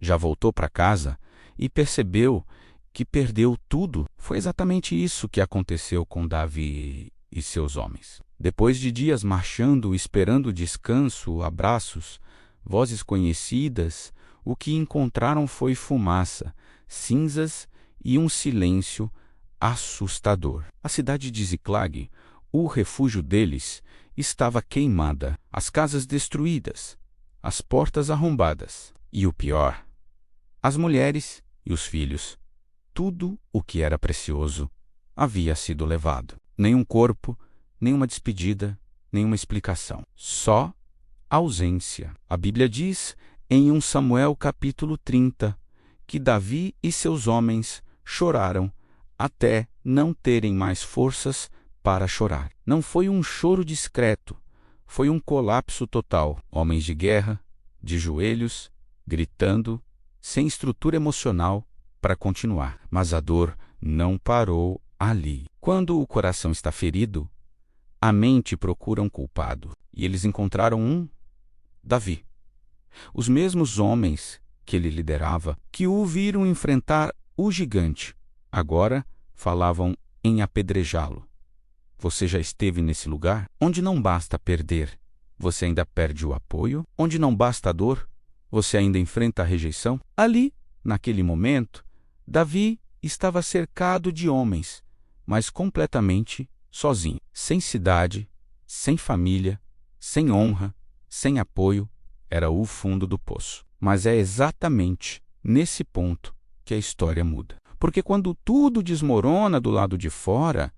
Já voltou para casa e percebeu que perdeu tudo. Foi exatamente isso que aconteceu com Davi e seus homens. Depois de dias marchando, esperando descanso, abraços, vozes conhecidas, o que encontraram foi fumaça, cinzas e um silêncio assustador. A cidade de Ziclag, o refúgio deles, estava queimada, as casas destruídas, as portas arrombadas. E o pior, as mulheres e os filhos. Tudo o que era precioso havia sido levado. Nenhum corpo, nenhuma despedida, nenhuma explicação. Só ausência. A Bíblia diz em 1 Samuel capítulo 30 que Davi e seus homens choraram até não terem mais forças para chorar. Não foi um choro discreto, foi um colapso total. Homens de guerra, de joelhos, gritando, sem estrutura emocional para continuar. Mas a dor não parou ali. Quando o coração está ferido, a mente procura um culpado. E eles encontraram Davi. Os mesmos homens que ele liderava, que o viram enfrentar o gigante, agora falavam em apedrejá-lo. Você já esteve nesse lugar? Onde não basta perder, você ainda perde o apoio? Onde não basta a dor, você ainda enfrenta a rejeição? Ali, naquele momento, Davi estava cercado de homens, mas completamente sozinho, sem cidade, sem família, sem honra, sem apoio. Era o fundo do poço. Mas é exatamente nesse ponto que a história muda. Porque quando tudo desmorona do lado de fora,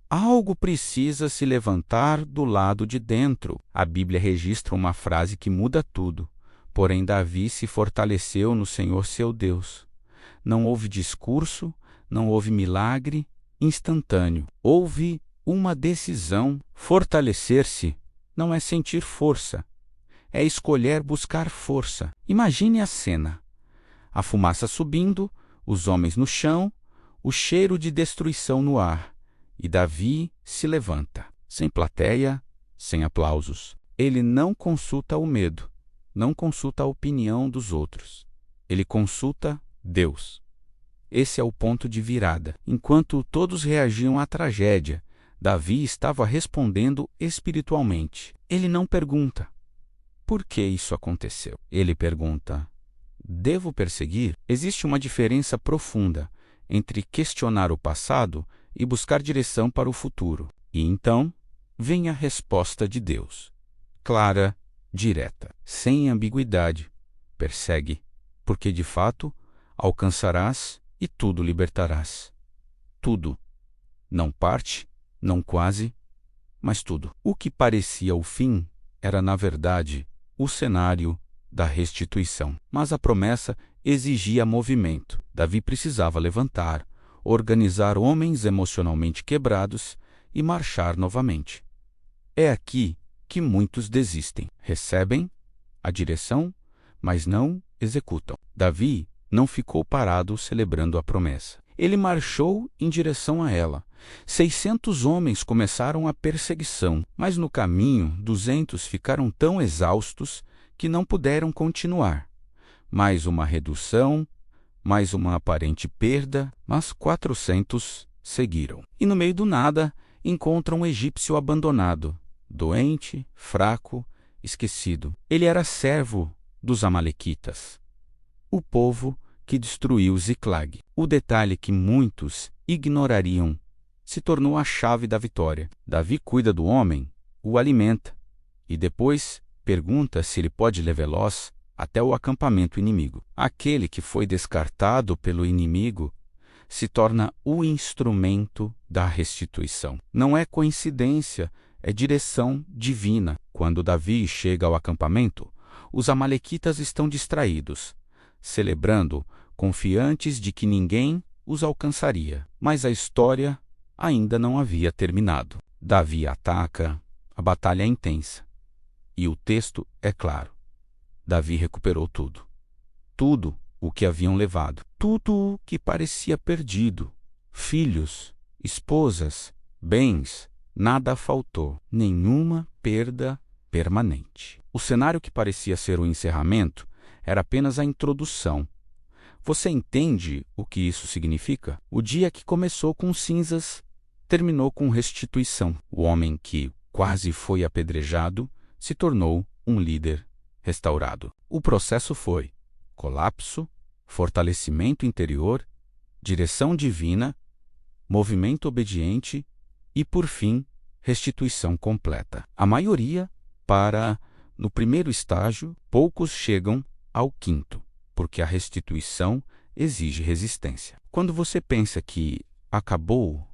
algo precisa se levantar do lado de dentro. A Bíblia registra uma frase que muda tudo. Porém, Davi se fortaleceu no Senhor seu Deus. Não houve discurso, não houve milagre instantâneo. Houve uma decisão. Fortalecer-se não é sentir força, é escolher buscar força. Imagine a cena. A fumaça subindo, os homens no chão, o cheiro de destruição no ar. E Davi se levanta, sem plateia, sem aplausos. Ele não consulta o medo, não consulta a opinião dos outros. Ele consulta Deus. Esse é o ponto de virada. Enquanto todos reagiam à tragédia, Davi estava respondendo espiritualmente. Ele não pergunta: por que isso aconteceu? Ele pergunta: devo perseguir? Existe uma diferença profunda entre questionar o passado e buscar direção para o futuro. E então vem a resposta de Deus. Clara, direta, sem ambiguidade. Persegue, porque de fato alcançarás e tudo libertarás. Tudo. Não parte, não quase, mas tudo. O que parecia o fim era, na verdade, o cenário da restituição. Mas a promessa exigia movimento. Davi precisava levantar, organizar homens emocionalmente quebrados e marchar novamente. É aqui que muitos desistem. Recebem a direção, mas não executam. Davi não ficou parado celebrando a promessa. Ele marchou em direção a ela. 600 homens começaram a perseguição, mas no caminho 200 ficaram tão exaustos que não puderam continuar. Mais uma redução, mais uma aparente perda, mas 400 seguiram. E no meio do nada encontram um egípcio abandonado, doente, fraco, esquecido. Ele era servo dos amalequitas, o povo que destruiu Ziclag. O detalhe que muitos ignorariam se tornou a chave da vitória. Davi cuida do homem, o alimenta e depois pergunta se ele pode levá-los até o acampamento inimigo. Aquele que foi descartado pelo inimigo se torna o instrumento da restituição. Não é coincidência, é direção divina. Quando Davi chega ao acampamento, os amalequitas estão distraídos, celebrando, confiantes de que ninguém os alcançaria. Mas a história ainda não havia terminado. Davi ataca, a batalha é intensa. E o texto é claro. Davi recuperou tudo. Tudo o que haviam levado. Tudo o que parecia perdido. Filhos, esposas, bens, nada faltou. Nenhuma perda permanente. O cenário que parecia ser o encerramento era apenas a introdução. Você entende o que isso significa? O dia que começou com cinzas, terminou com restituição. O homem que quase foi apedrejado se tornou um líder restaurado. O processo foi colapso, fortalecimento interior, direção divina, movimento obediente e, por fim, restituição completa. A maioria para no primeiro estágio, poucos chegam ao quinto, porque a restituição exige resistência. Quando você pensa que acabou,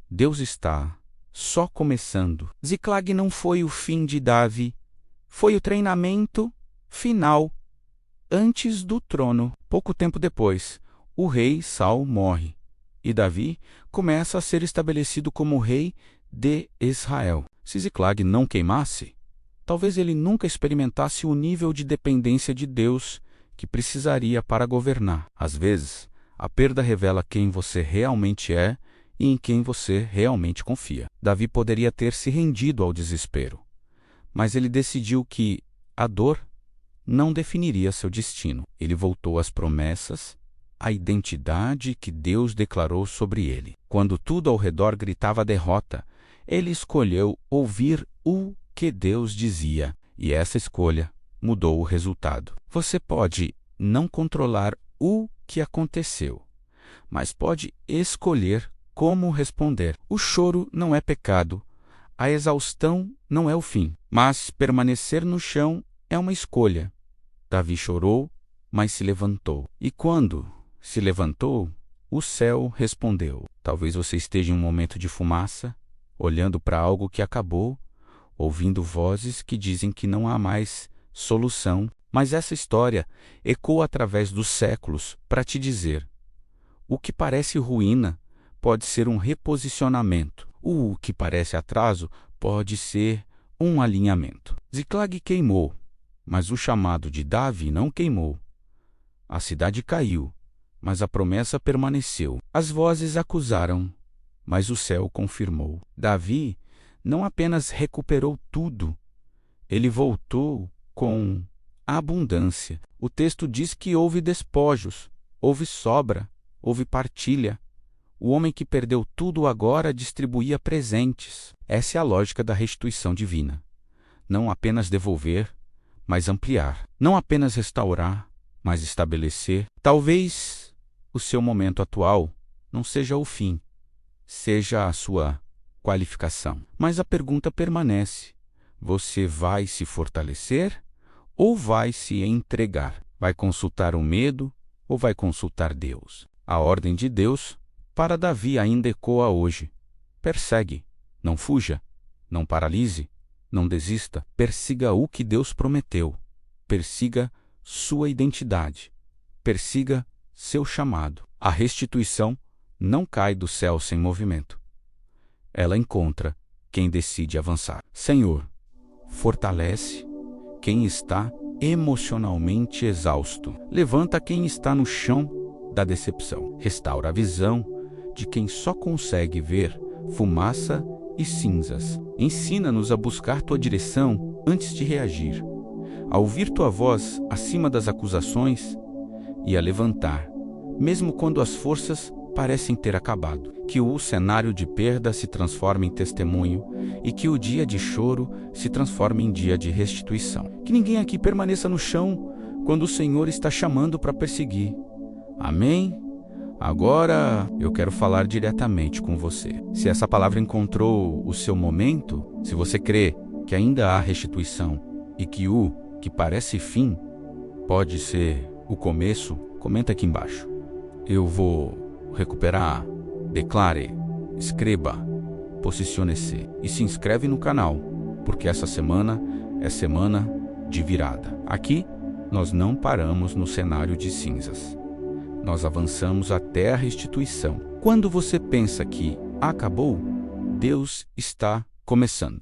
Deus está só começando. Ziklag não foi o fim de Davi, foi o treinamento final antes do trono. Pouco tempo depois, o rei Saul morre e Davi começa a ser estabelecido como rei de Israel. Se Ziklag não queimasse, talvez ele nunca experimentasse o nível de dependência de Deus que precisaria para governar. Às vezes, a perda revela quem você realmente é e em quem você realmente confia. Davi poderia ter se rendido ao desespero, mas ele decidiu que a dor não definiria seu destino. Ele voltou às promessas, à identidade que Deus declarou sobre ele. Quando tudo ao redor gritava derrota, ele escolheu ouvir o que Deus dizia, e essa escolha mudou o resultado. Você pode não controlar o que aconteceu, mas pode escolher como responder. O choro não é pecado, a exaustão não é o fim, mas permanecer no chão é uma escolha. Davi chorou, mas se levantou. E quando se levantou, o céu respondeu. Talvez você esteja em um momento de fumaça, olhando para algo que acabou, ouvindo vozes que dizem que não há mais solução, mas essa história ecoa através dos séculos para te dizer: o que parece ruína pode ser um reposicionamento, o que parece atraso pode ser um alinhamento. Ziklag queimou, mas o chamado de Davi não queimou. A cidade caiu, mas a promessa permaneceu. As vozes acusaram, mas o céu confirmou. Davi não apenas recuperou tudo, ele voltou com abundância. O texto diz que houve despojos, houve sobra, houve partilha. O homem que perdeu tudo agora distribuía presentes. Essa é a lógica da restituição divina. Não apenas devolver, mas ampliar. Não apenas restaurar, mas estabelecer. Talvez o seu momento atual não seja o fim, seja a sua qualificação. Mas a pergunta permanece: você vai se fortalecer ou vai se entregar? Vai consultar o medo ou vai consultar Deus? A ordem de Deus para Davi ainda ecoa hoje. Persegue, não fuja, não paralise, não desista. Persiga o que Deus prometeu. Persiga sua identidade. Persiga seu chamado. A restituição não cai do céu sem movimento. Ela encontra quem decide avançar. Senhor, fortalece quem está emocionalmente exausto. Levanta quem está no chão da decepção. Restaura a visão de quem só consegue ver fumaça e cinzas. Ensina-nos a buscar tua direção antes de reagir, a ouvir tua voz acima das acusações e a levantar, mesmo quando as forças parecem ter acabado. Que o cenário de perda se transforme em testemunho e que o dia de choro se transforme em dia de restituição. Que ninguém aqui permaneça no chão quando o Senhor está chamando para perseguir. Amém? Agora eu quero falar diretamente com você. Se essa palavra encontrou o seu momento, se você crê que ainda há restituição e que o que parece fim pode ser o começo, comenta aqui embaixo. Eu vou recuperar. Declare, escreva, posicione-se e se inscreve no canal, porque essa semana é semana de virada. Aqui nós não paramos no cenário de cinzas. Nós avançamos até a restituição. Quando você pensa que acabou, Deus está começando.